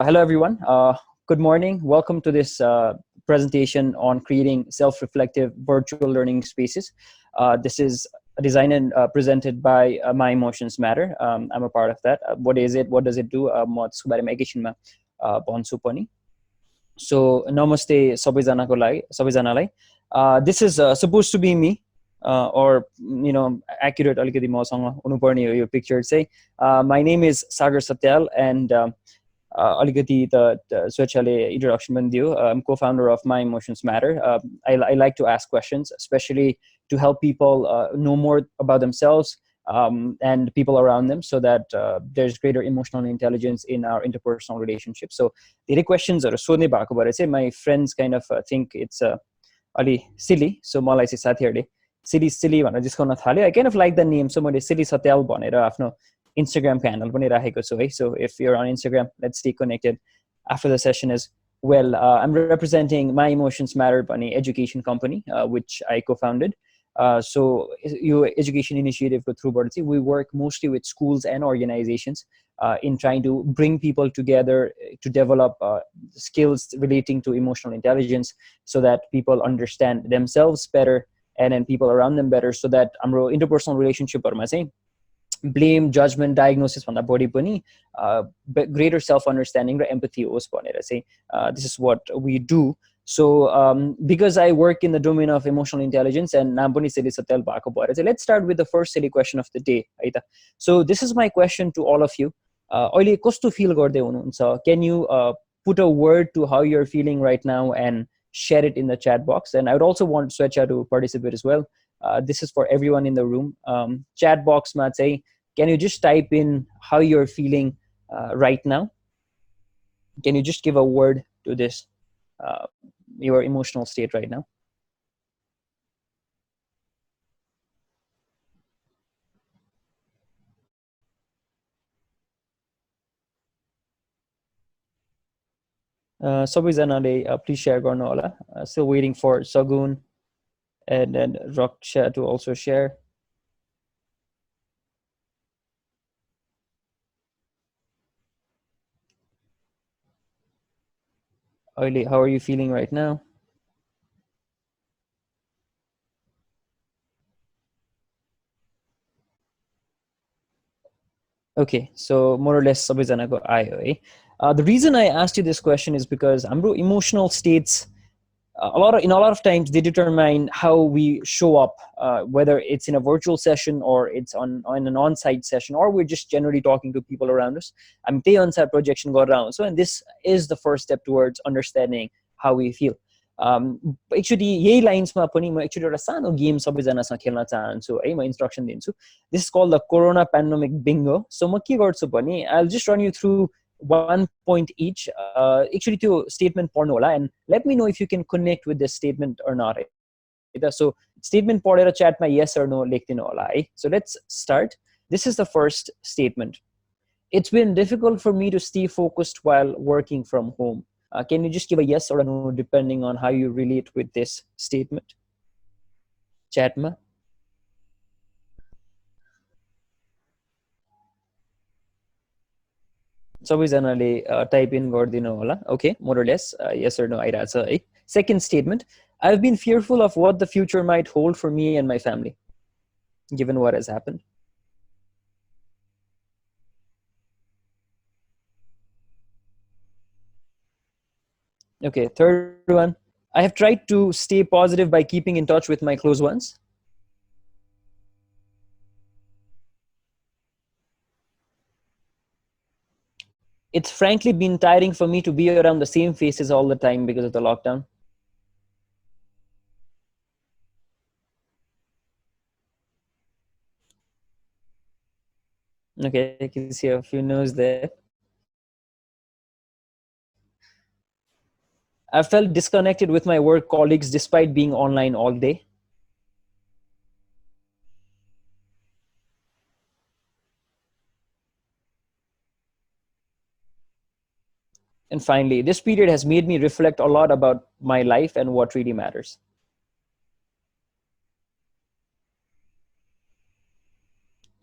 Hello, everyone. Good morning. Welcome to this presentation on creating self-reflective virtual learning spaces. This is designed and presented by My Emotions Matter. I'm a part of that. What is it? What does it do? म त्यसको बारेमा एकैछिनमा भन्छु पनि. So, namaste सबैजनालाई. This is supposed to be me, or accurate अलिकति मसँग हुनुपर्ने हो यो picture चाहिँ. My name is Sagar Satyal, and अलिकति त स्वेच्छाले introduction पनि दियो. I'm co-founder of My Emotions Matter. I like to ask questions, especially to help people know more about themselves and people around them, so that there's greater emotional intelligence in our interpersonal relationships. So धेरै questions सोध्ने भएको भएर चाहिँ my friends kind of think it's अलि silly. So मलाई चाहिँ साथीहरूले silly भनेर जिस्काउन थाल्यो. I kind of like the name, so मैले silly Satyal भनेर आफ्नो Instagram handle पनि राखेको छु है. So if you're on Instagram, let's stay connected after the session as well. I'm representing My Emotions Matter भन्ने education company, which I co-founded. So your education initiative को throughबाट चाहिँ we work mostly with schools and organizations in trying to bring people together to develop skills relating to emotional intelligence, so that people understand themselves better and then people around them better, so that हाम्रो interpersonal relationshipहरुमा चाहिँ blame, judgment, diagnosis भन्दा बढी पनि greater self-understanding र empathy होस् भनेर चाहिँ this is what we do. So because I work in the domain of emotional intelligence and नाम पनि silly Satyal भएको भएर चाहिँ let's start with the first silly question of the day है त. So this is my question to all of you. अहिले कस्तो feel गर्दै हुनुहुन्छ? Can you put a word to how you're feeling right now and share it in the chat box? And I would also want Swecha to participate as well. This is for everyone in the room. Chat box ma चाहिँ can you just type in how you're feeling right now? Can you just give a word to this, your emotional state right now? सबैजनाले please share गर्नु होला. Still waiting for Sagun and then Raksha to also share. Oily, how are you feeling right now? Okay, so more or less सबैजनाको आयो है. The reason I asked you this question is because हाम्रो emotional states in a lot of times they determine how we show up, whether it's in a virtual session or it's on an on-site session, or we're just generally talking to people around us. I'm त्यही अनुसार projection गरेर आउँछु, and this is the first step towards understanding how we feel. Actually यही लाइन्समा पनि म actually एउटा सानो game सबैजनासँग खेल्न चाहन्छु है. म इन्स्ट्रक्सन दिन्छु. This is called the Corona Pandemic Bingo. So म के गर्छु भने I'll just run you through one point each. Actually त्यो statement पढ्नु होला and let me know if you can connect with this statement or not. So statement पढेर chat मा yes or no लेखिदिनु होला है. So let's start. This is the first statement. It's been difficult for me to stay focused while working from home. Can you just give a yes or a no depending on how you relate with this statement? Chat ma. सबैजनाले type in गरिदिनु होला. Okay, more or less yes or no आइरहेछ है. Second statement, I've been fearful of what the future might hold for me and my family, given what has happened. Okay, third one, I have tried to stay positive by keeping in touch with my close ones. It's frankly been tiring for me to be around the same faces all the time because of the lockdown. Okay, I can see a few no's there. I felt disconnected with my work colleagues despite being online all day. And finally, this period has made me reflect a lot about my life and what really matters.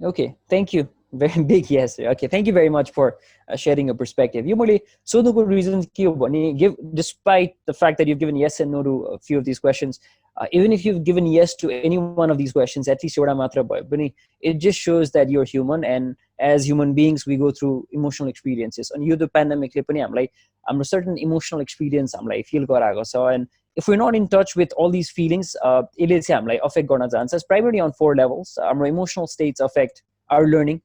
Okay, thank you. Very big yes. Okay, thank you very much for sharing your perspective. You मैले सोध्नुको reason के हो भने, give despite the fact that you've given yes and no to a few of these questions, even if you've given yes to any one of these questions, at least एउटा मात्र भयो पनि, it just shows that you're human, and as human beings we go through emotional experiences. And yo the pandemic ले पनि हामीलाई हाम्रो certain emotional experience हामीलाई feel गराएको छ, and if we're not in touch with all these feelings, यसले चाहिँ हामीलाई affect गर्न जान्छ. Primarily on 4 levels. Our emotional states affect our learning,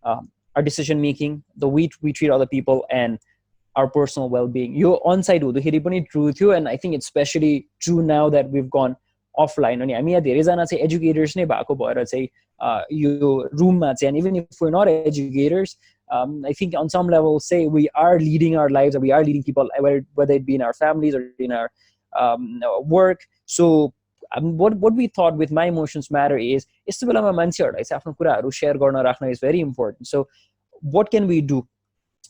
our decision making, the way we treat other people, and our personal well-being. Yo on-site हुँदाखेरि पनि true थियो, and I think it's especially true now that we've gone offline. अनि हामी यहाँ धेरैजना चाहिँ educators नै भएको भएर चाहिँ यो रुममा चाहिँ, and even if we're not educators, I think on some level say we are leading our lives, or we are leading people, whether it be in our families or in our work. So what we thought with My Emotions Matter is यस्तो बेलामा मान्छेहरूलाई चाहिँ आफ्नो कुराहरू share गर्न राख्न is very important. So what can we do?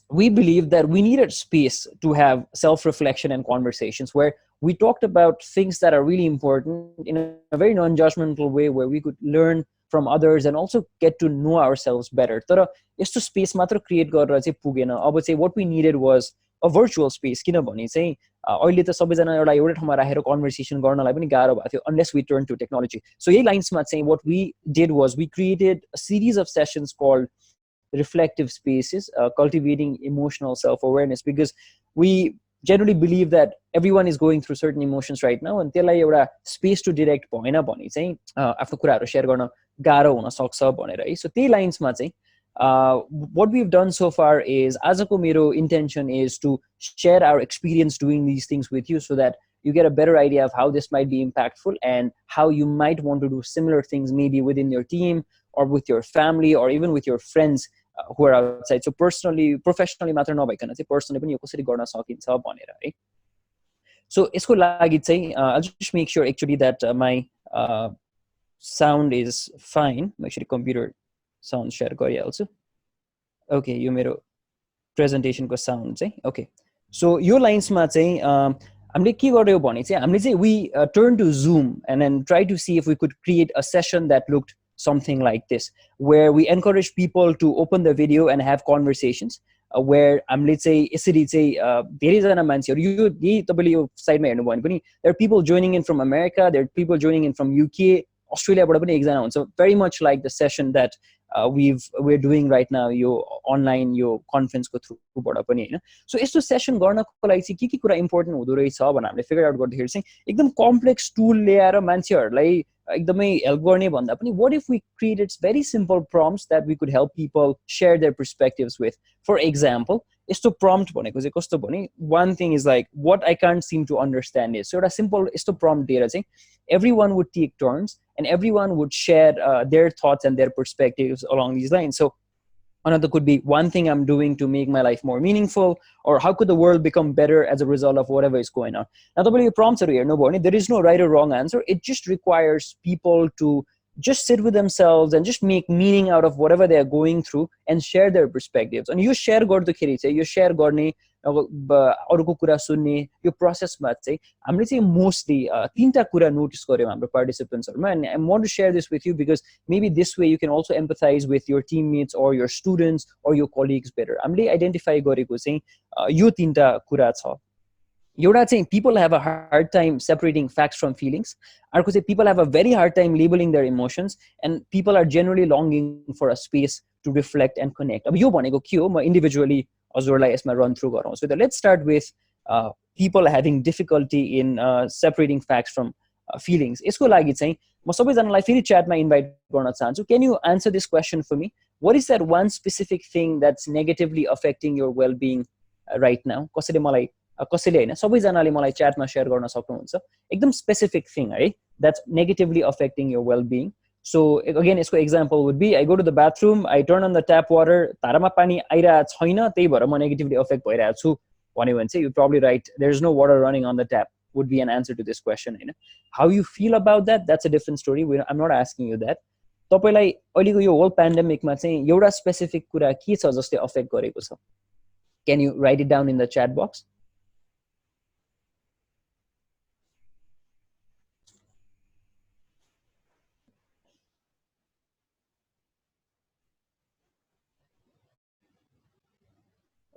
We believe that we needed space to have self-reflection and conversations where we talked about things that are really important in a very non-judgmental way, where we could learn from others and also get to know ourselves better. तर यस्तो space मात्र create गरेर चाहिँ पुगेन. अब चाहिँ what we needed was a virtual space, किनभने चाहिँ अहिले त सबैजना एउटै ठाउँमा राखेर कन्भर्सेसन गर्नलाई पनि गाह्रो भएको थियो unless we turn to technology. So यही लाइन्समा चाहिँ what we did was we created a series of sessions called reflective spaces, cultivating emotional self-awareness, because we generally believe that everyone is going through certain emotions right now, and त्यसलाई एउटा space to direct भएन भने चाहिँ आफ्नो कुराहरू share गर्न गाह्रो हुन सक्छ भनेर है. सो त्यही लाइन्समा चाहिँ what we've done so far is, आजको मेरो intention is to share our experience doing these things with you, so that you get a better idea of how this might be impactful and how you might want to do similar things maybe within your team or with your family or even with your friends who are outside. So personally, professionally मात्र नभइकन चाहिँ personally पनि यो कसरी गर्न सकिन्छ भनेर है. So यसको लागि चाहिँ I'll just make sure actually that my sound is fine. म actually computer sound share गरिहाल्छु. Okay, यो मेरो presentation को sound चाहिँ okay. So यो लाइन्समा चाहिँ हामीले के गर्यो भने चाहिँ हामीले चाहिँ we turned to Zoom and then tried to see if we could create a session that looked something like this, where we encourage people to open the video and have conversations, where हामीले चाहिँ यसरी चाहिँ धेरैजना मान्छेहरू यो यही तपाईँले यो साइडमा हेर्नु भने पनि there are people joining in from America, there are people joining in from UK, अस्ट्रेलियाबाट पनि एकजना हुन्छ, very much like the session that we're doing right now, yo online yo conference को थ्रुबाट पनि हैन. सो यस्तो सेसन गर्नको लागि चाहिँ के कुरा इम्पोर्टेन्ट हुँदो रहेछ भनेर हामीले फिगर आउट गर्दाखेरि चाहिँ एकदम कम्प्लेक्स टुल ल्याएर मान्छेहरूलाई एकदमै हेल्प गर्ने भन्दा पनि what if we created very simple prompts that we could help people share their perspectives with. For example, यस्तो prompt भनेको चाहिँ कस्तो भने, one thing is like what I can't seem to understand is, so एउटा simple यस्तो prompt दिएर चाहिँ everyone would take turns and everyone would share their thoughts and their perspectives along these lines. So another could be one thing I'm doing to make my life more meaningful, or how could the world become better as a result of whatever is going on. Now the prompts are here, no, there is no right or wrong answer. It just requires people to just sit with themselves and just make meaning out of whatever they are going through and share their perspectives. And you share गर्दाखेरि चाहिँ, you share गर्ने अरूको कुरा सुन्ने यो प्रोसेसमा चाहिँ हामीले चाहिँ mostly तीनटा कुरा नोटिस गर्यौं हाम्रो पार्टिसिपेन्ट्सहरुमा. And I want to share this with you because maybe this way you can also empathize with your teammates or your students or your colleagues better. हामीले आइडेन्टिफाई गरेको चाहिँ यो तीनटा कुरा छ. एउटा चाहिँ people have a hard time separating facts from feelings. अर्को चाहिँ people have a very hard time labeling their emotions, and people are generally longing for a space to reflect and connect. अब यो भनेको के हो, म individually हजुरलाई यसमा run through गरौँ. So let's start with people having difficulty in separating facts from feelings. यसको लागि चाहिँ म सबैजनालाई फेरि च्याटमा इन्भाइट गर्न चाहन्छु. Can you answer this question for me? What is that one specific thing that's negatively affecting your well-being right now? कसैले हैन, सबैजनाले मलाई च्याटमा शेयर गर्न सक्नुहुन्छ. एकदम स्पेसिफिक थिङ है, that's negatively affecting your well-being. So again, यसको example would be I go to the bathroom, I turn on the tap water, धारामा पानी आइरहेको छैन, त्यही भएर म negatively affect भइरहेको छु भन्यो भने चाहिँ you probably right, there's no water running on the tap would be an answer to this question Hahn. How you feel about that, that's a different story. I'm not asking you that. तपाईलाई अहिलेको यो whole पेन्डेमिकमा चाहिँ एउटा specific कुरा के छ जसले affect गरेको छ? Can you write it down in the chat box?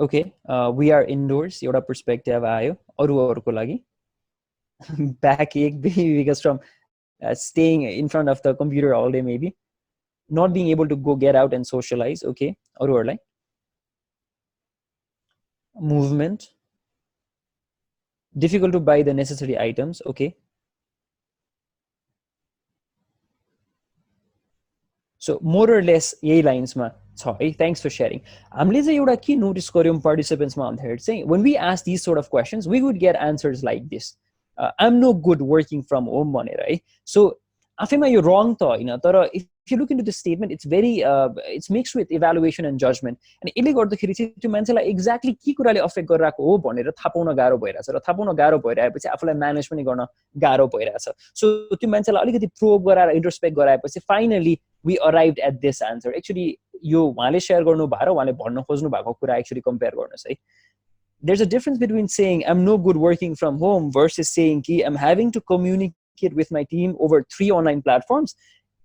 Okay, we are indoors एउटा पर्सपेक्टिभ आयो अरूहरूको लागि backache because from staying in front of the computer all day, maybe not being able to go get out and socialize. Okay, अरूहरूलाई movement, difficult to buy the necessary items. Okay, so more or less यही लाइन्समा छ है. Thanks for sharing. हामीले चाहिँ एउटा के notice गर्यौँ participants मा भन्दाखेरि चाहिँ when we ask these sort of questions we would get answers like this. I'm no good working from home भनेर है. So आफैमा यो wrong त होइन, तर if you look into this statement it's very it's mixed with evaluation and judgment. अनि यसले गर्दाखेरि चाहिँ त्यो मान्छेलाई एक्ज्याक्टली के कुराले अफेक्ट गरिरहेको हो भनेर थाहा पाउन गाह्रो भइरहेछ, र थाहा पाउन गाह्रो भइरहेपछि आफूलाई म्यानेज पनि गर्न गाह्रो भइरहेछ. सो त्यो मान्छेलाई अलिकति प्रोब गराएर इन्ट्रोस्पेक्ट गराएपछि finally we arrived at this answer. Actually यो उहाँले सेयर गर्नु भयो र उहाँले भन्न खोज्नु भएको कुरा एक्चुअली कम्पेयर गर्नुहोस् है. There's a difference between saying I'm no good working from home versus saying कि I'm having to communicate with my team over 3 online platforms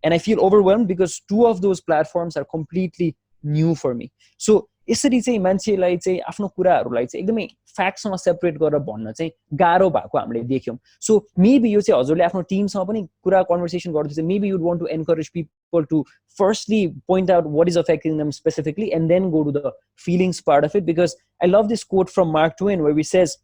and I feel overwhelmed because 2 of those platforms are completely new for me. So यसरी चाहिँ मान्छेलाई चाहिँ आफ्नो कुराहरूलाई चाहिँ एकदमै फ्याक्टसँग separate गरेर भन्न चाहिँ गाह्रो भएको हामीले देख्यौँ. सो मेबी यो चाहिँ हजुरले आफ्नो टिमसँग पनि कुरा कन्भर्सेसन गर्दै चाहिँ maybe you'd want to encourage people to firstly point out what is affecting them specifically and then go to the feelings part of it. Because I love this quote from Mark Twain where we says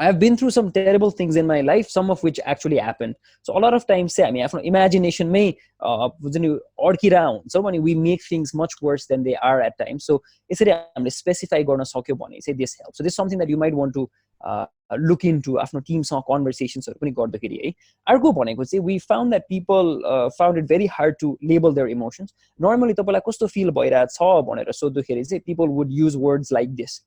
I've been through some terrible things in my life, some of which actually happened. So a lot of times say, I mean, आफ्नो imagination may अड्किरा हुन्छ भने we make things much worse than they are at times. So यसरी हामीले specify गर्न सक्यो भने चाहिँ this helps. So this is something that you might want to look into आफ्नो टिमसँग कन्भर्सेसन्सहरू पनि गर्दाखेरि है. अर्को भनेको चाहिँ we found that people found it very hard to label their emotions. Normally तपाईँलाई कस्तो फिल भइरहेछ भनेर सोध्दाखेरि चाहिँ people would use words like this.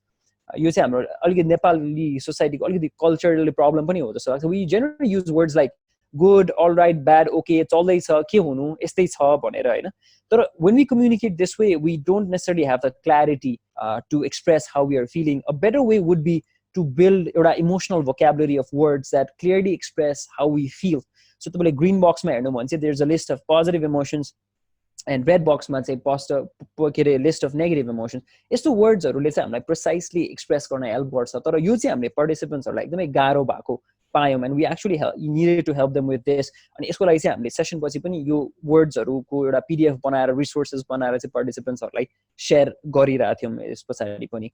यो चाहिँ हाम्रो अलिकति नेपाली सोसाइटीको अलिकति कल्चरल प्रब्लम पनि हो जस्तो लाग्छ. We generally use words like good, all right, bad, okay, चल्दैछ, के हुनु, यस्तै छ भनेर होइन. तर when we communicate this way we don't necessarily have the clarity to express how we are feeling. A better way would be to build एउटा emotional vocabulary of words that clearly express how we feel. So तपाईँले green बक्समा हेर्नु भने चाहिँ there's a list of positive emotions and red box मा चाहिँ के अरे लिस्ट अफ नेगेटिभ इमोसन्स. यस्तो वर्ड्सहरूले चाहिँ हामीलाई प्रिसाइसली एक्सप्रेस गर्न हेल्प गर्छ. तर यो चाहिँ हामीले पार्टिसिपेन्ट्सहरूलाई एकदमै गाह्रो भएको पायौँ and we actually needed to help them with this. अनि यसको लागि चाहिँ हामीले सेसन पछि पनि यो वर्ड्सहरूको एउटा पिडिएफ बनाएर रिसोर्सेस बनाएर चाहिँ पार्टिसिपेन्ट्सहरूलाई सेयर गरिरहेको थियौँ यस पछाडि पनि.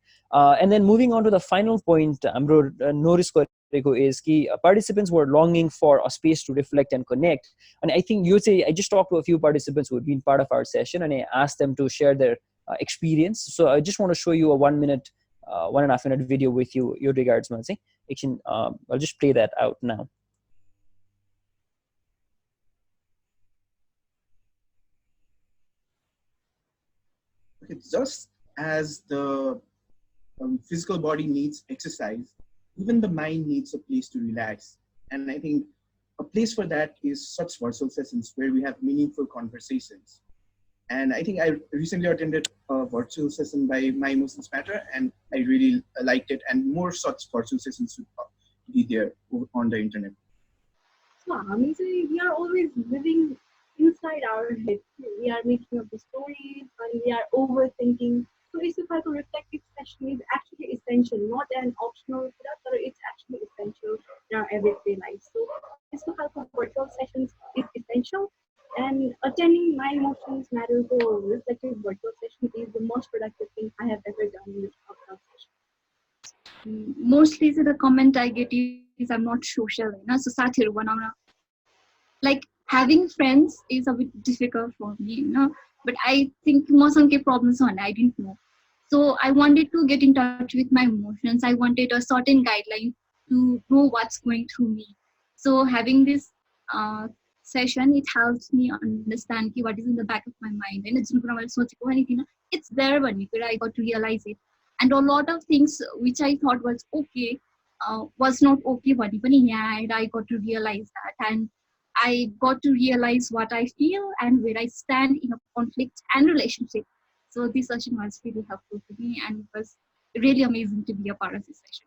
And then moving on to the final point हाम्रो नोटिस गरेको इज कि participants were longing for a space to reflect and connect. And I think you say I just talked to a few participants who have been part of our session and I asked them to share their experience. So I just want to show you a 1 minute, 1.5 minute video with you. Your regards, Mansi. I'll just play that out now. Okay, just as the physical body needs exercise, even the mind needs a place to relax. And I think a place for that is such virtual sessions where we have meaningful conversations. And I think I recently attended a virtual session by My Emotions Matter, and I really liked it. And more such virtual sessions should be there on the internet. So, we are always living inside our head. We are making up the stories and we are overthinking. So, this type of reflective session is actually essential, not an optional, but it's actually essential in our everyday life. So, this type of virtual sessions is essential, and attending My Emotions Matter to reflective virtual session is the most productive thing I have ever done in this podcast session. Mostly the comment I get is I'm not social, so साथीहरु बनाउन, like having friends is a bit difficult for me, but I think मसँग के problems छ भने I didn't know. So I wanted to get in touch with my emotions. I wanted a certain guideline to know what's going through me. So having this session, it helps me understand what is in the back of my mind. And it's there when I got to realize it. And a lot of things which I thought was okay was not okay. And I got to realize that. And I got to realize what I feel and where I stand in a conflict and relationship. So this session was really helpful to me, and it was really amazing to be a part of this session.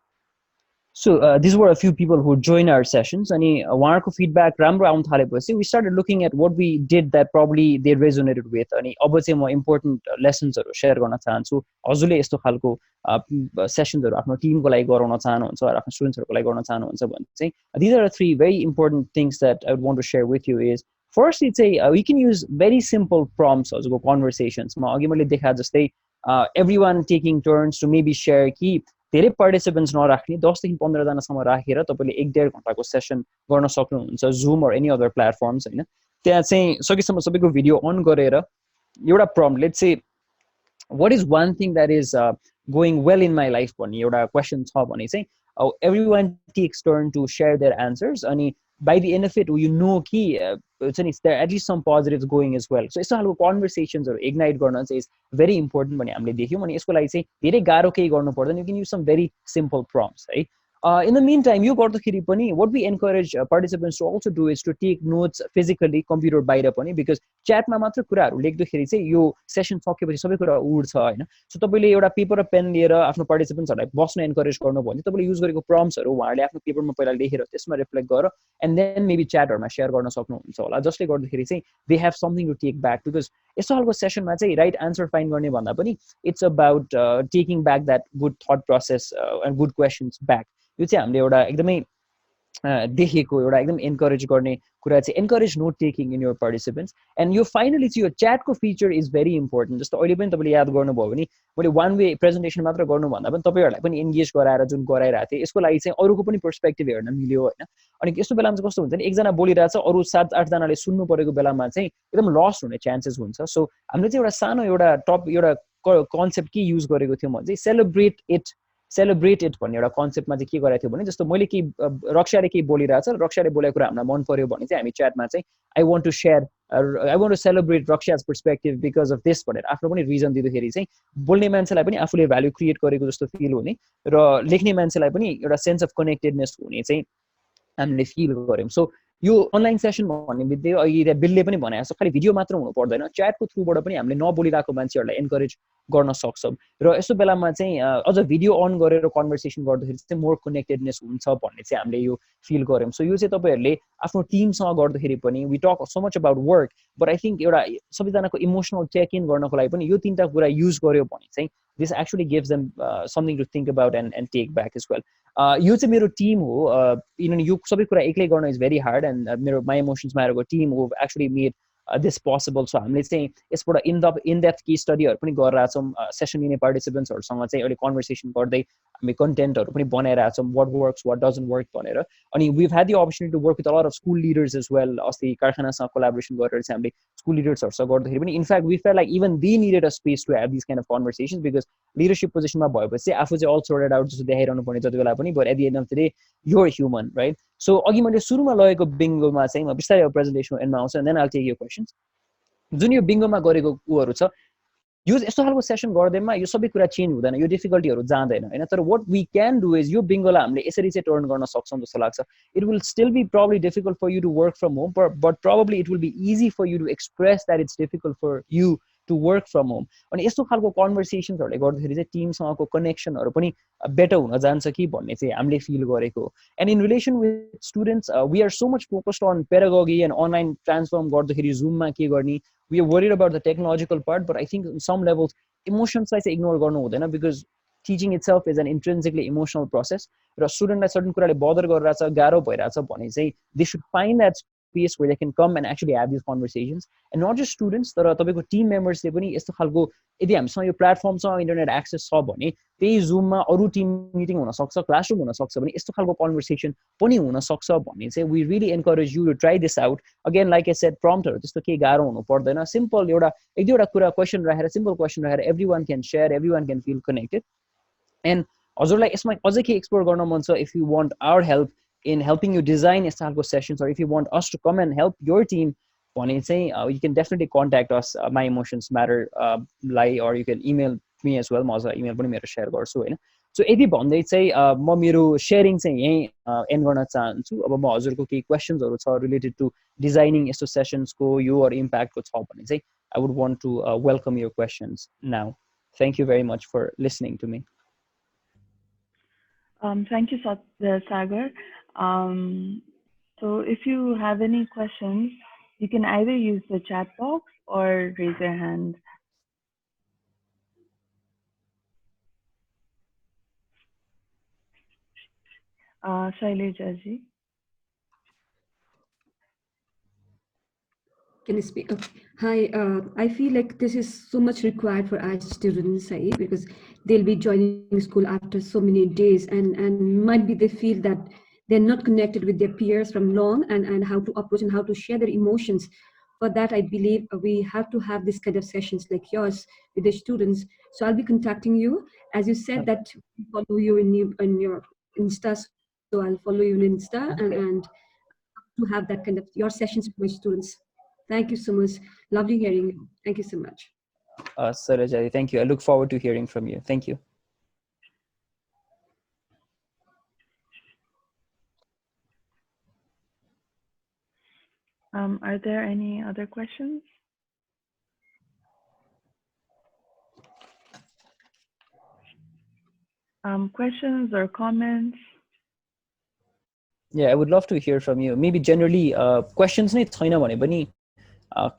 So these were a few people who joined our sessions. And उहाँहरूको feedback राम्रो आउन थालेपछि we started looking at what we did that probably they resonated with. अनि अब चाहिँ म important lessonsहरू share गर्न चाहन्छु. हजुरले यस्तो खालको sessionsहरू आफ्नो टिमको लागि गराउन चाहनुहुन्छ र आफ्नो स्टुडेन्ट्सहरूको लागि गर्न चाहनुहुन्छ भने चाहिँ these are the three very important things that I would want to share with you is first it's a we can use very simple prompts हजुरको conversations मा अघि मैले देखा जस्तै everyone taking turns to maybe share कि धेरै participants नराख्ने 10 देखि 15 जनासम्म राखेर तपाईले 1.5 घण्टाको सेसन गर्न सक्नुहुन्छ जुम or एनी अदर प्लेटफर्म्स हैन त्यहाँ चाहिँ सकेसम्म सबैको भिडियो अन गरेर एउटा prompt let's say what is one thing that is going well in my life भन्ने एउटा क्वेशन छ भने चाहिँ everyone takes turn to share their answers अनि by the end of it you know कि there at least some positives going as well. So यस्तो खालको कन्भर्सेसन्सहरु ignite गर्न चाहिँ इज भेरी इम्पोर्टेन्ट भन्ने हामीले देख्यौं अनि यसको लागि चाहिँ धेरै गाह्रो केही गर्नु पर्दैन. यु can use some very simple प्रम्प्ट्स है. In the meantime, यो गर्दाखेरि पनि what we encourage participants to also do is to take notes physically computer बाहिर पनि because च्याटमा मात्र कुराहरु लेख्दाखेरि चाहिँ यो सेसन सकेपछि सबै कुरा उड्छ हैन. सो तपाईले एउटा पेपर र पेन लिएर आफ्नो पार्टिसिपेन्ट्सहरुलाई बस्न एन्करेज गर्नु भने तपाईले युज गरेको प्रम्प्ट्सहरु उहाँहरुले आफ्नो पेपरमा पहिला लेखेर त्यसमा रिफ्लेक्ट गरेर एन्ड देन मेबी च्याटहरुमा शेयर गर्न सक्नुहुन्छ होला जसले गर्दाखेरि चाहिँ they have something to take back because यस्तो खालको सेसनमा चाहिँ राइट आन्सर फाइन्ड गर्ने भन्दा पनि it's about taking back that good thought process and good questions back. यो चाहिँ हामीले एउटा एकदमै देखेको एउटा एकदम एन्करेज गर्ने कुरा चाहिँ encourage note taking in your participants. End yo finally चाहिँ यो च्याटको फिचर इज भेरी इम्पोर्टेन्ट. जस्तो अहिले पनि तपाईँले याद गर्नुभयो भने मैले वान वे प्रेजेन्टेसन मात्र गर्नुभन्दा पनि तपाईँहरूलाई पनि इन्गेज गराएर जुन गराइरहेको थिएँ यसको लागि चाहिँ अरूको पनि पर्सपेक्टिभ हेर्न मिल्यो होइन. अनि यस्तो बेलामा चाहिँ कस्तो हुन्छ नि एकजना बोलिरहेछ अरू 7-8 जनाले सुन्नु परेको बेलामा चाहिँ एकदम लस हुने चान्सेस हुन्छ. सो हामीले चाहिँ एउटा सानो एउटा कन्सेप्ट के युज गरेको थियौँ भने चाहिँ सेलिब्रेट इट भन्ने एउटा कन्सेप्टमा चाहिँ के गरेको थियो भने जस्तो मैले केही रक्षाले केही बोलिरहेछ रक्षाले बोलेको कुरा हामीलाई मन पर्यो भने चाहिँ हामी च्याटमा चाहिँ I want to celebrate Raksha's perspective because of this भनेर आफ्नो पनि रिजन दिँदाखेरि चाहिँ बोल्ने मान्छेलाई पनि आफूले भ्याल्यु क्रिएट गरेको जस्तो फिल हुने र लेख्ने मान्छेलाई पनि एउटा सेन्स अफ कनेक्टेडनेस हुने चाहिँ हामीले फिल गऱ्यौँ. सो यो अनलाइन सेसन भन्ने बित्तिकै अहिले बिलले पनि भनेको छ खालि भिडियो मात्र हुनु पर्दैन च्याटको थ्रुबाट पनि हामीले नबोलिरहेको मान्छेहरूलाई एन्करेज गर्न सक्छौँ र यस्तो बेलामा चाहिँ अझ भिडियो अन गरेर कन्भर्सेसन गर्दाखेरि चाहिँ मोर कनेक्टेडनेस हुन्छ भन्ने चाहिँ हामीले यो फिल गऱ्यौँ. सो यो चाहिँ तपाईँहरूले आफ्नो टिमसँग गर्दाखेरि पनि we talk so much about work but I think एउटा सबैजनाको इमोसनल चेक इन गर्नको लागि पनि यो 3टा कुरा युज गर्यो भने चाहिँ this actually gives them something to think about and take back as well. यो चाहिँ मेरो टिम हो. किनभने यो सबै कुरा एक्लै गर्न इज भेरी हार्ड एन्ड मेरो माई इमोसन्समा आएको टिम हो एक्चुली मेड दिस पोसिबल. सो हामीले चाहिँ यसबाट इन-डेप्थ केस स्टडीहरू पनि गरिरहेछौँ. सेसन लिने पार्टिसिपेन्ट्सहरूसँग चाहिँ अहिले कन्भर्सेसन गर्दै हामी कन्टेन्टहरू पनि बनाइरहेछौँ what works what doesn't work भनेर. अनि we've had the opportunity to work with a lot of school leaders as well. अस्ति कारखानासँग कोलाबोरेसन गरेर चाहिँ हामीले स्कुल लिडर्सहरूसँग गर्दाखेरि पनि in fact we felt like even they needed a space to have this kind of conversations because leadership पोजिसनमा भएपछि आफू चाहिँ अल सोर्टेड आउट जस्तो देखाइरहनु पर्ने जति बेला पनि but at the end of the day you're human right. So अघि मैले सुरुमा लगेको बिङ्गोमा चाहिँ म बिस्तारै प्रेजेन्टेसन एन्डमा आउँछ and then I'll take your questions. जुन यो बिङ्गोमा गरेको कुहरू छ यो यस्तो खालको सेसन गर्दैमा यो सबै कुरा चेन्ज हुँदैन यो डिफिकल्टीहरू जाँदैन होइन. तर what we can do is यो बिङ्गोलाई हामीले यसरी चाहिँ टर्न गर्न सक्छौँ जस्तो लाग्छ. It will still be probably difficult for you to work from home but probably it will be easy for you to express that it's difficult for you to work from home. अनि यस्तो खालको कन्भर्सेसन्सहरूले गर्दाखेरि चाहिँ टिमसँगको कनेक्सनहरू पनि better हुन जान्छ कि भन्ने चाहिँ हामीले फिल गरेको. And in relation with students we are so much focused on pedagogy and online transform गर्दाखेरि जुममा के गर्ने we are worried about the technological part but I think on some levels emotions like ignore garnu hudaina because teaching itself is an intrinsically emotional process ra student lai certain kurale bother gariracha garo bhairacha bhane chai they should find that space where they can come and actually have these conversations and not just students tara tapaiko team members le pani yesto khalko यदि हामीसँग यो platform छ internet access छ भने त्यही जुममा अरू Tim meeting हुन सक्छ classroom हुन सक्छ भने यस्तो खालको कन्भर्सेसन पनि हुन सक्छ भन्ने चाहिँ we really encourage you to try this out. Again like I said प्रम्प्टहरू त्यस्तो केही गाह्रो हुनु पर्दैन. सिम्पल एउटा एक दुईवटा कुरा क्वेसन राखेर सिम्पल क्वेसन राखेर everyone can share everyone can feel connected. And हजुरलाई यसमा अझै के एक्सप्लोर गर्न मन छ if you want our help in helping you design यस्तो खालको sessions or if you want us to come and help your team भने चाहिँ you can definitely contact us my emotions matter lie or you can email me as well. म अझ email पनि मेरो share गर्छु होइन. सो यदि भन्दै चाहिँ म मेरो सेयरिङ चाहिँ यहीँ एन्ड गर्न चाहन्छु. अब म हजुरको केही क्वेसन्सहरू छ रिलेटेड टु डिजाइनिङ यस्तो सेसन्सको यो अर इम्प्याक्टको छ भने चाहिँ I would want to welcome your questions now. Thank you very much for listening to me. Thank you, Sagar. Um, so if you have any questions, you can either use the chat box or raise your hand. Shaileja ji. Can I speak? Okay. Hi, I feel like this is so much required for our students, because they'll be joining school after so many days, and might be they feel that they're not connected with their peers from long, and how to approach and how to share their emotions. For that, I believe we have to have this kind of sessions like yours with the students. So I'll be contacting you. As you said Okay. that we follow you in your Insta, so I'll follow you on Insta and to have that kind of your sessions with my students. Thank you so much. Lovely hearing you. Thank you so much. Sarojari, thank you. I look forward to hearing from you. Thank you. Are there any other questions? Questions or comments? Yeah, I would love to hear from you. Maybe generally questions नै छैन भने पनि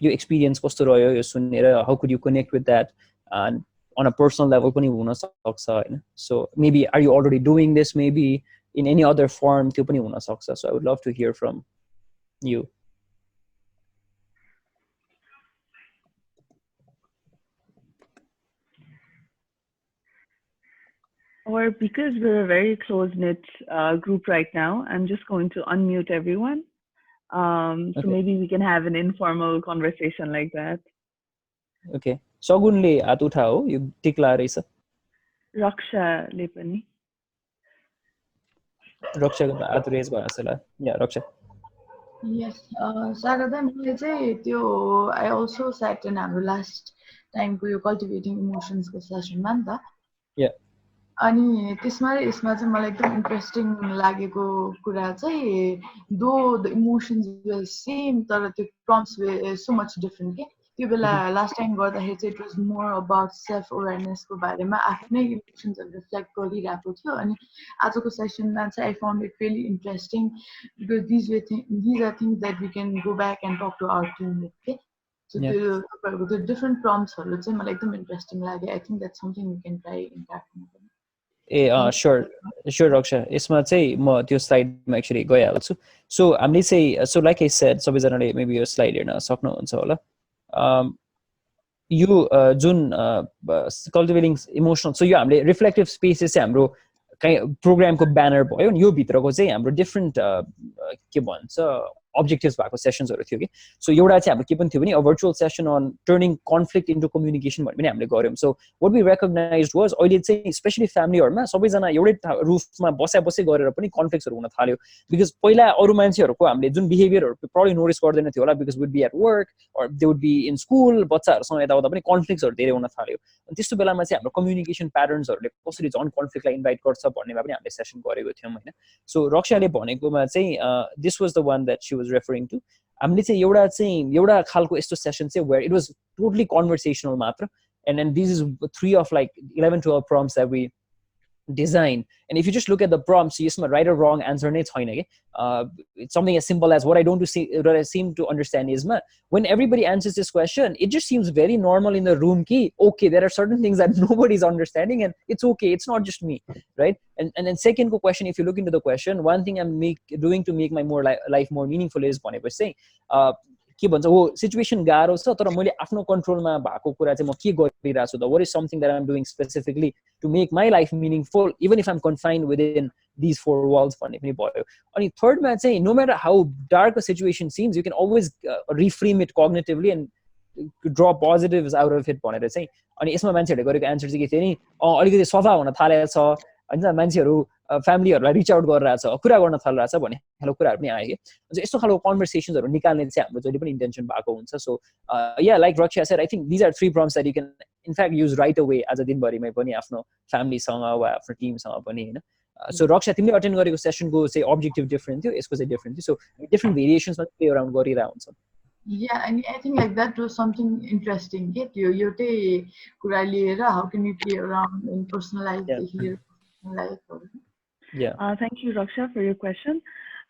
यो experience कस्तो रह्यो यो सुनेर how could you connect with that and on a personal level पनि हुन सक्छ हैन. So maybe are you already doing this, maybe in any other form त्यो पनि हुन सक्छ. So I would love to hear from you. Or because we're a very close-knit group right now, I'm just going to unmute everyone. So maybe we can have an informal conversation like that. Okay. सगुनले हात उठाओ यो टिक्ला रहेछ. रक्षाले पनि. रक्षाको हात raise भएको छ ल. या रक्षा. Yes, Sagar, मैले चाहिँ त्यो I also sat in हाम्रो last time को यो cultivating emotions को session मा नि त. Yeah. अनि त्यसमा र यसमा चाहिँ मलाई एकदम इन्ट्रेस्टिङ लागेको कुरा चाहिँ though the emotions were same तर त्यो prompts were so much different के. त्यो बेला last time गर्दाखेरि चाहिँ it was more about self awareness को बारेमा आफ्नै इमोसन्सहरु रिफ्लेक्ट गरिरहेको थियो. अनि आजको सेसनमा चाहिँ I found it really interesting because these are things that we can go back and talk to our team with के. So the different prompts हरु चाहिँ मलाई एकदम इन्ट्रेस्टिङ लाग्यो. I think that's something we can try in practice. Sure रक्षा. यसमा चाहिँ म त्यो स्लाइडमा एक्चुअली गइहाल्छु. सो हामीले चाहिँ सो लाइक आई सेड सबैजनाले मेबी यो स्लाइड हेर्न सक्नुहुन्छ होला. यो जुन कल्टिभेटिङ इमोसनल सो यो हामीले रिफ्लेक्टिभ स्पेसेस चाहिँ हाम्रो प्रोग्रामको ब्यानर भयो नि. यो भित्रको चाहिँ हाम्रो डिफ्रेन्ट के भन्छ objectives भएको सेसन्सहरु थियो कि. सो एउटा चाहिँ हाम्रो के पनि थियो भने a virtual session on turning conflict into communication भन्ने पनि हामीले गर्यौं. सो what we recognized was अहिले चाहिँ स्पेशली फ्यामिलीहरुमा सबैजना एउटै रुफमा बसे गरेर पनि कन्फ्लिक्ट्सहरु हुन थाल्यो. बिकज पहिला अरु मान्छेहरुको हामीले जुन बिहेभियरहरु probably नोटिस गर्दैन थियो होला because would be at work or they would be in school. बच्चाहरुसँग यताउता पनि कन्फ्लिक्ट्सहरु धेरै हुन थाल्यो. अनि त्यस्तो बेलामा चाहिँ हाम्रो कम्युनिकेसन प्याटर्न्सहरुले कसरी झन् कन्फ्लिक्टलाई इन्भाइट गर्छ भन्नेमा पनि हामीले सेसन गरेको थियौं हैन. सो रक्षाले भनेकोमा चाहिँ this was the one that she was referring to. हामीले चाहिँ एउटा खालको यस्तो सेसन चाहिँ where it was totally conversational मात्र. And then these is 3 of like 11-12 prompts that we design. And if you just look at the prompts, यसमा right or wrong answer नै छैन के. It's something as simple as what I seem to understand is when everybody answers this question, it just seems very normal in the room ki okay, there are certain things that nobody's understanding and it's okay, it's not just me, right? And then second question, if you look into the question, one thing I'm doing to make my life more meaningful is भनेपछि के भन्छ हो situation गाह्रो छ तर मैले आफ्नो कन्ट्रोलमा भएको कुरा चाहिँ म के गरिरहेको छु. What is something that I'm doing specifically to make my life meaningful even if I'm confined within these 4 walls भन्ने पनि भयो. अनि थर्डमा चाहिँ no matter how dark a situation seems, you can always reframe it cognitively and draw positives out of it भनेर चाहिँ. अनि यसमा मान्छेहरुले गरेको आन्सर चाहिँ के थियो नि अलिकति सफा हुन थालेको छ हैन. मान्छेहरु फ्यामिलीहरुलाई रिच आउट गरिरहेछ, कुरा गर्न थालिरहेछ भन्ने खालको कुराहरु पनि आयो के. यस्तो खालको कन्भर्सेसनहरु निकाल्ने चाहिँ हाम्रो जहिले पनि इन्टेन्सन भएको हुन्छ. सो yeah, like Raksha said, I think these are 3 prompts that you can in fact use right away आज दिनभरिमै पनि आफ्नो फ्यामिलीसँग वा आफ्नो टिमसँग पनि हैन. सो रक्षा तिमीले अटेन्ड गरेको सेसनको चाहिँ अब्जेक्टिभ डिफरेन्ट थियो, यसको चाहिँ डिफरेन्ट थियो. सो डिफरेन्ट भेरिएसन्समा प्ले अराउन्ड गरिरहेको हुन्छ. Yeah, and I think like that was something interesting. Get you एउटा how can we play around in personal life, life. Yeah. Thank you, Raksha, for your question.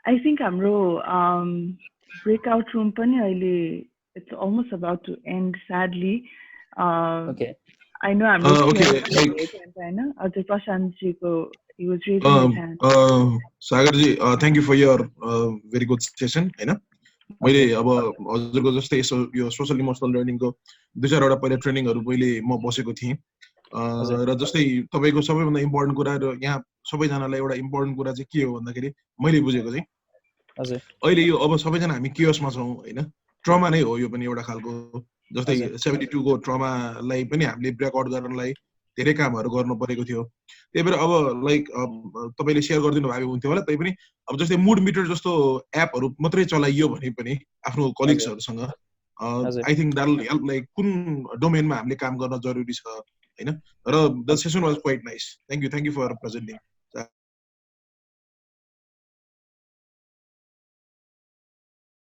I think हाम्रो breakout room पनि अहिले it's almost about to end sadly. Okay. I know हाम्रो Okay, like होइन हजुर प्रशान्तजीको he was raising his hand. Sagarji thank you for your very good session होइन मैले अब हजुरको जस्तै यसो यो सोसल इमोसनल लर्निङको 2-4वटा पहिला ट्रेनिङहरू पहिले म बसेको थिएँ र जस्तै तपाईँको सबैभन्दा इम्पोर्टेन्ट कुरा र यहाँ सबैजनालाई एउटा इम्पोर्टेन्ट कुरा चाहिँ के हो भन्दाखेरि मैले बुझेको चाहिँ अहिले यो अब सबैजना हामी कियोसमा छौँ होइन ट्रमा नै हो यो पनि एउटा खालको जस्तै 72 को ट्रमालाई पनि हामीले ब्रेकआउट गर्नलाई धेरै कामहरू गर्नु परेको थियो त्यही भएर अब लाइक तपाईँले सेयर गरिदिनु भएको हुन्थ्यो होला त्यही पनि अब जस्तै मुड मिटर जस्तो एपहरू मात्रै चलाइयो भने पनि आफ्नो कलिग्सहरूसँग I think that will help like कुन डोमेनमा हामीले काम गर्न जरुरी छ होइन र the session was quite nice thank you for presenting